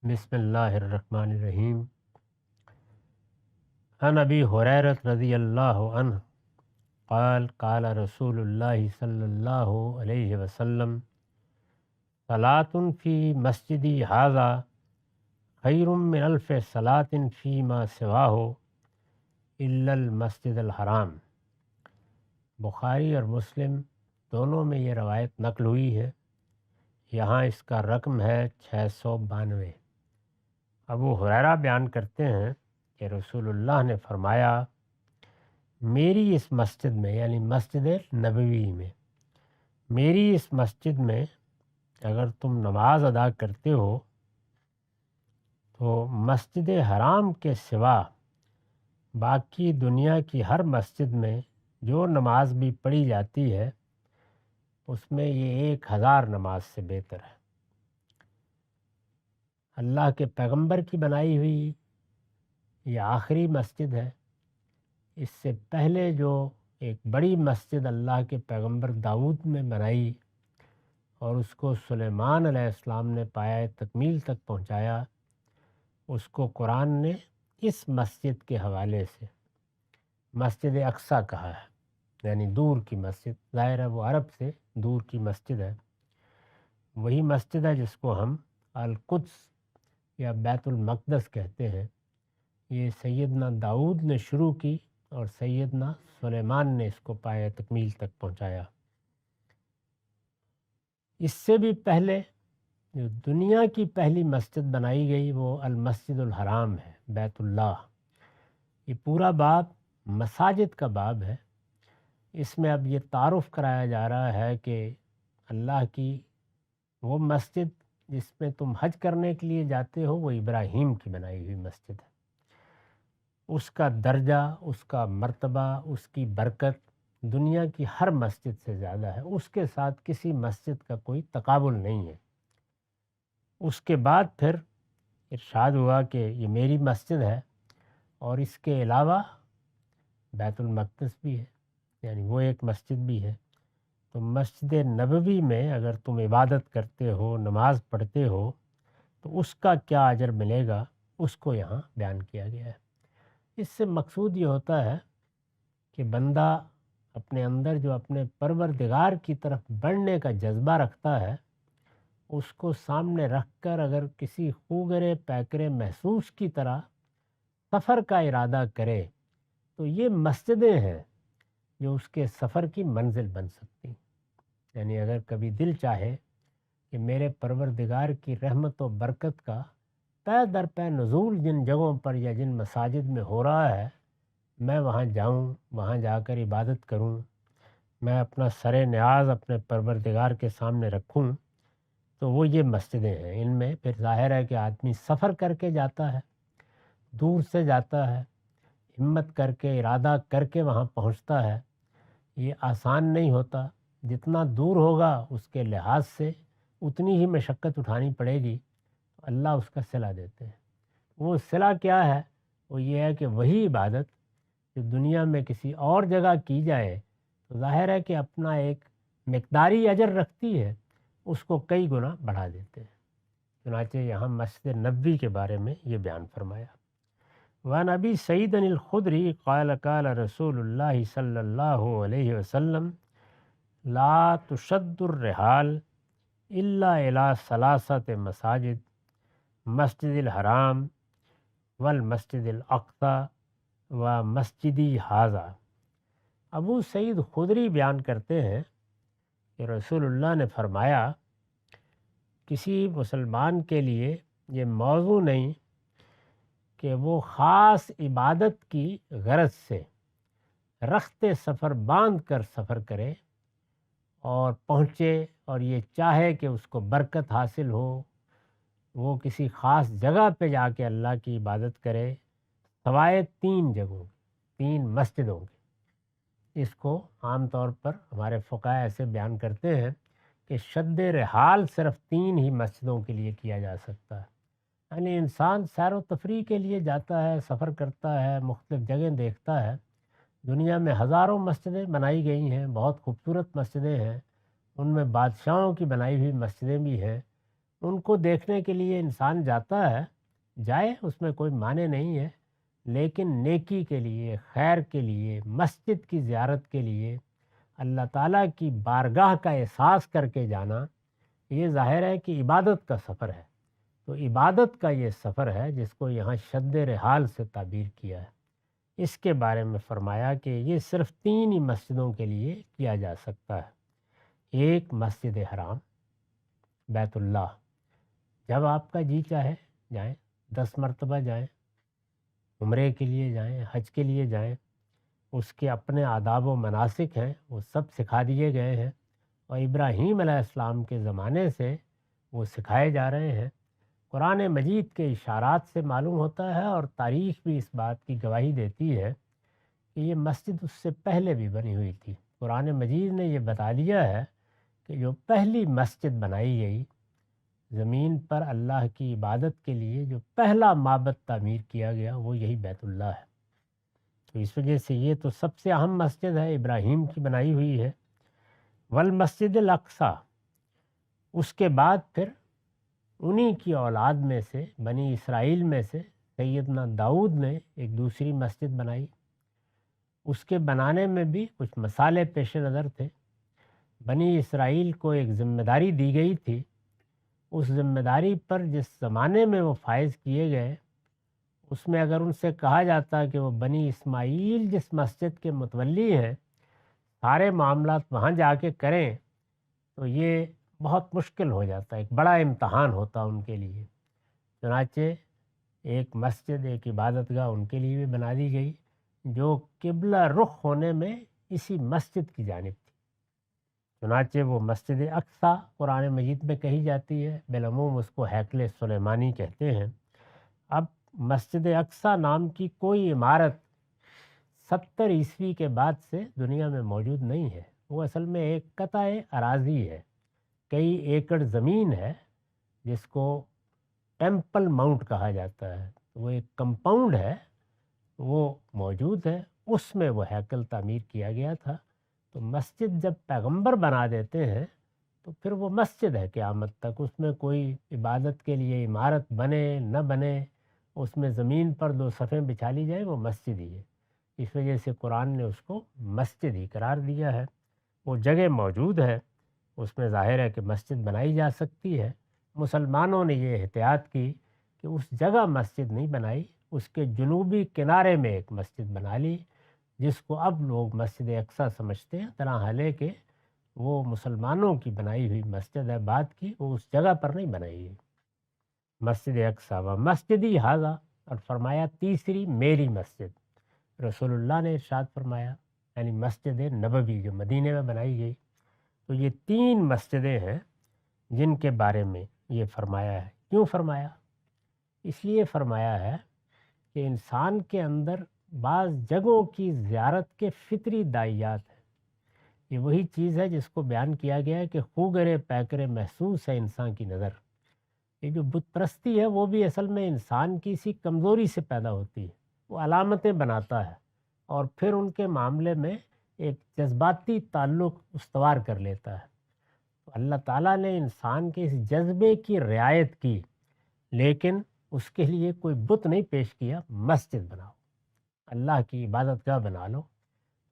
بسم اللہ الرحمن الرحیم۔ عن ابی ہریرہ رضی اللہ عنہ قال قال رسول اللہ صلی اللہ علیہ وسلم صلاۃ فی مسجدی ھذا خیر من الف صلاۃ فیما سواہ الا المسجد الحرام۔ بخاری اور مسلم دونوں میں یہ روایت نقل ہوئی ہے۔ یہاں اس کا رقم ہے 692۔ ابو ہریرہ بیان کرتے ہیں کہ رسول اللہ نے فرمایا، میری اس مسجد میں یعنی مسجد نبوی میں، میری اس مسجد میں اگر تم نماز ادا کرتے ہو تو مسجد حرام کے سوا باقی دنیا کی ہر مسجد میں جو نماز بھی پڑھی جاتی ہے اس میں یہ 1000 نماز سے بہتر ہے۔ اللہ کے پیغمبر کی بنائی ہوئی یہ آخری مسجد ہے۔ اس سے پہلے جو ایک بڑی مسجد اللہ کے پیغمبر داؤد میں بنائی اور اس کو سلیمان علیہ السلام نے پایہ تکمیل تک پہنچایا، اس کو قرآن نے اس مسجد کے حوالے سے مسجد اقصیٰ کہا ہے، یعنی دور کی مسجد۔ ظاہر ہے وہ عرب سے دور کی مسجد ہے۔ وہی مسجد ہے جس کو ہم القدس یا بیت المقدس کہتے ہیں۔ یہ سیدنا داؤد نے شروع کی اور سیدنا سلیمان نے اس کو پایہ تکمیل تک پہنچایا۔ اس سے بھی پہلے جو دنیا کی پہلی مسجد بنائی گئی وہ المسجد الحرام ہے، بیت اللہ۔ یہ پورا باب مساجد کا باب ہے۔ اس میں اب یہ تعارف کرایا جا رہا ہے کہ اللہ کی وہ مسجد جس میں تم حج کرنے کے لیے جاتے ہو وہ ابراہیم کی بنائی ہوئی مسجد ہے۔ اس کا درجہ، اس کا مرتبہ، اس کی برکت دنیا کی ہر مسجد سے زیادہ ہے۔ اس کے ساتھ کسی مسجد کا کوئی تقابل نہیں ہے۔ اس کے بعد پھر ارشاد ہوا کہ یہ میری مسجد ہے اور اس کے علاوہ بیت المقدس بھی ہے، یعنی وہ ایک مسجد بھی ہے۔ تو مسجد نبوی میں اگر تم عبادت کرتے ہو، نماز پڑھتے ہو تو اس کا کیا اجر ملے گا، اس کو یہاں بیان کیا گیا ہے۔ اس سے مقصود یہ ہوتا ہے کہ بندہ اپنے اندر جو اپنے پروردگار کی طرف بڑھنے کا جذبہ رکھتا ہے، اس کو سامنے رکھ کر اگر کسی خوگرے پیکرے محسوس کی طرح سفر کا ارادہ کرے تو یہ مسجدیں ہیں جو اس کے سفر کی منزل بن سکتی۔ یعنی اگر کبھی دل چاہے کہ میرے پروردگار کی رحمت و برکت کا پے در پے نزول جن جگہوں پر یا جن مساجد میں ہو رہا ہے، میں وہاں جاؤں، وہاں جا کر عبادت کروں، میں اپنا سر نیاز اپنے پروردگار کے سامنے رکھوں، تو وہ یہ مسجدیں ہیں۔ ان میں پھر ظاہر ہے کہ آدمی سفر کر کے جاتا ہے، دور سے جاتا ہے، ہمت کر کے ارادہ کر کے وہاں پہنچتا ہے۔ یہ آسان نہیں ہوتا۔ جتنا دور ہوگا اس کے لحاظ سے اتنی ہی مشقت اٹھانی پڑے گی۔ اللہ اس کا صلہ دیتے ہیں۔ وہ صلہ کیا ہے؟ وہ یہ ہے کہ وہی عبادت جو دنیا میں کسی اور جگہ کی جائے تو ظاہر ہے کہ اپنا ایک مقداری اجر رکھتی ہے، اس کو کئی گنا بڑھا دیتے ہیں۔ چنانچہ یہاں مسجد نبوی کے بارے میں یہ بیان فرمایا۔ وعن ابی سعید الخدری قال قال رسول اللہ صلی اللہ علیہ وسلم لا تشد الرحال الا الى ثلاثة مساجد مسجد الحرام والمسجد الاقصی و مسجدی ھذا۔ ابو سعید خدری بیان کرتے ہیں کہ رسول اللہ نے فرمایا، کسی مسلمان کے لیے یہ موضوع نہیں کہ وہ خاص عبادت کی غرض سے رخت سفر باندھ کر سفر کرے اور پہنچے اور یہ چاہے کہ اس کو برکت حاصل ہو، وہ کسی خاص جگہ پہ جا کے اللہ کی عبادت کرے، سوائے 3 جگہوں، 3 مسجدوں کی۔ اس کو عام طور پر ہمارے فقہاء ایسے بیان کرتے ہیں کہ شد رحال صرف 3 ہی مسجدوں کے لیے کیا جا سکتا ہے۔ یعنی انسان سیر و تفریح کے لیے جاتا ہے، سفر کرتا ہے، مختلف جگہیں دیکھتا ہے۔ دنیا میں ہزاروں مسجدیں بنائی گئی ہیں، بہت خوبصورت مسجدیں ہیں، ان میں بادشاہوں کی بنائی ہوئی مسجدیں بھی ہیں، ان کو دیکھنے کے لیے انسان جاتا ہے، جائے، اس میں کوئی معنی نہیں ہے، لیکن نیکی کے لیے، خیر کے لیے، مسجد کی زیارت کے لیے، اللہ تعالیٰ کی بارگاہ کا احساس کر کے جانا، یہ ظاہر ہے کہ عبادت کا سفر ہے۔ تو عبادت کا یہ سفر ہے جس کو یہاں شد رحال سے تعبیر کیا ہے۔ اس کے بارے میں فرمایا کہ یہ صرف 3 ہی مسجدوں کے لیے کیا جا سکتا ہے۔ ایک مسجد حرام، بیت اللہ، جب آپ کا جی چاہے جائیں، 10 مرتبہ جائیں، عمرے کے لیے جائیں، حج کے لیے جائیں، اس کے اپنے آداب و مناسک ہیں، وہ سب سکھا دیے گئے ہیں، اور ابراہیم علیہ السلام کے زمانے سے وہ سکھائے جا رہے ہیں۔ قرآن مجید کے اشارات سے معلوم ہوتا ہے، اور تاریخ بھی اس بات کی گواہی دیتی ہے کہ یہ مسجد اس سے پہلے بھی بنی ہوئی تھی۔ قرآن مجید نے یہ بتا دیا ہے کہ جو پہلی مسجد بنائی گئی زمین پر اللہ کی عبادت کے لیے، جو پہلا معبد تعمیر کیا گیا، وہ یہی بیت اللہ ہے۔ تو اس وجہ سے یہ تو سب سے اہم مسجد ہے، ابراہیم کی بنائی ہوئی ہے۔ والمسجد الاقصی، اس کے بعد پھر انہی کی اولاد میں سے، بنی اسرائیل میں سے سیدنا داؤد نے ایک دوسری مسجد بنائی۔ اس کے بنانے میں بھی کچھ مسالے پیش نظر تھے۔ بنی اسرائیل کو ایک ذمہ داری دی گئی تھی، اس ذمہ داری پر جس زمانے میں وہ فائز کیے گئے، اس میں اگر ان سے کہا جاتا کہ وہ بنی اسماعیل جس مسجد کے متولی ہیں، سارے معاملات وہاں جا کے کریں، تو یہ بہت مشکل ہو جاتا، ایک بڑا امتحان ہوتا ان کے لیے۔ چنانچہ ایک مسجد، ایک عبادت گاہ ان کے لیے بھی بنا دی گئی، جو قبلہ رخ ہونے میں اسی مسجد کی جانب تھی۔ چنانچہ وہ مسجد اقصی قرآن مجید میں کہی جاتی ہے، بالعموم اس کو ہیکل سلیمانی کہتے ہیں۔ اب مسجد اقصی نام کی کوئی عمارت 70 عیسوی کے بعد سے دنیا میں موجود نہیں ہے۔ وہ اصل میں ایک قطع اراضی ہے، کئی ایکڑ زمین ہے، جس کو ٹیمپل ماؤنٹ کہا جاتا ہے۔ وہ ایک کمپاؤنڈ ہے، وہ موجود ہے، اس میں وہ ہیکل تعمیر کیا گیا تھا۔ تو مسجد جب پیغمبر بنا دیتے ہیں تو پھر وہ مسجد ہے قیامت تک، اس میں کوئی عبادت کے لیے عمارت بنے نہ بنے، اس میں زمین پر 2 صفیں بچھا لی جائیں، وہ مسجد ہی ہے۔ اس وجہ سے قرآن نے اس کو مسجد ہی قرار دیا ہے۔ وہ جگہ موجود ہے، اس میں ظاہر ہے کہ مسجد بنائی جا سکتی ہے۔ مسلمانوں نے یہ احتیاط کی کہ اس جگہ مسجد نہیں بنائی، اس کے جنوبی کنارے میں ایک مسجد بنا لی، جس کو اب لوگ مسجد اقصی سمجھتے ہیں، حالانکہ کہ وہ مسلمانوں کی بنائی ہوئی مسجد ہے، بعد کی، وہ اس جگہ پر نہیں بنائی گئی۔ مسجد اقصی و مسجدی ھذا، اور فرمایا تیسری میری مسجد، رسول اللہ نے ارشاد فرمایا، یعنی مسجد نبوی جو مدینے میں بنائی گئی۔ تو یہ 3 مسجدیں ہیں جن کے بارے میں یہ فرمایا ہے۔ کیوں فرمایا؟ اس لیے فرمایا ہے کہ انسان کے اندر بعض جگہوں کی زیارت کے فطری داعیات ہیں۔ یہ وہی چیز ہے جس کو بیان کیا گیا ہے کہ خوگرے پیکرے محسوس ہے انسان کی نظر۔ یہ جو بت پرستی ہے وہ بھی اصل میں انسان کی اسی کمزوری سے پیدا ہوتی ہے، وہ علامتیں بناتا ہے، اور پھر ان کے معاملے میں ایک جذباتی تعلق استوار کر لیتا ہے۔ تو اللہ تعالیٰ نے انسان کے اس جذبے کی رعایت کی، لیکن اس کے لیے کوئی بت نہیں پیش کیا، مسجد بناؤ، اللہ کی عبادت گاہ بنا لو۔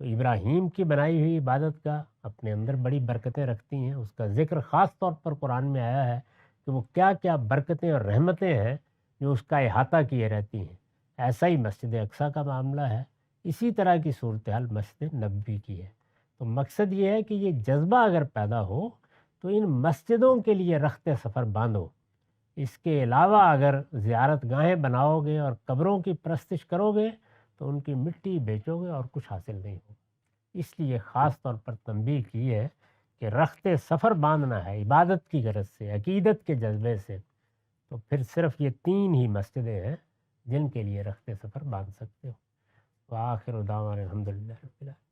تو ابراہیم کی بنائی ہوئی عبادت گاہ اپنے اندر بڑی برکتیں رکھتی ہیں، اس کا ذکر خاص طور پر قرآن میں آیا ہے کہ وہ کیا کیا برکتیں اور رحمتیں ہیں جو اس کا احاطہ کیے رہتی ہیں۔ ایسا ہی مسجد اقصی کا معاملہ ہے، اسی طرح کی صورتحال مسجد نبوی کی ہے۔ تو مقصد یہ ہے کہ یہ جذبہ اگر پیدا ہو تو ان مسجدوں کے لیے رخت سفر باندھو۔ اس کے علاوہ اگر زیارت گاہیں بناؤ گے اور قبروں کی پرستش کرو گے تو ان کی مٹی بیچو گے اور کچھ حاصل نہیں ہوگا۔ اس لیے خاص طور پر تنبیہ کی ہے کہ رخت سفر باندھنا ہے عبادت کی غرض سے، عقیدت کے جذبے سے، تو پھر صرف یہ 3 ہی مسجدیں ہیں جن کے لیے رخت سفر باندھ سکتے ہو۔ وآخر دعوانا الحمدللہ رب العالمین۔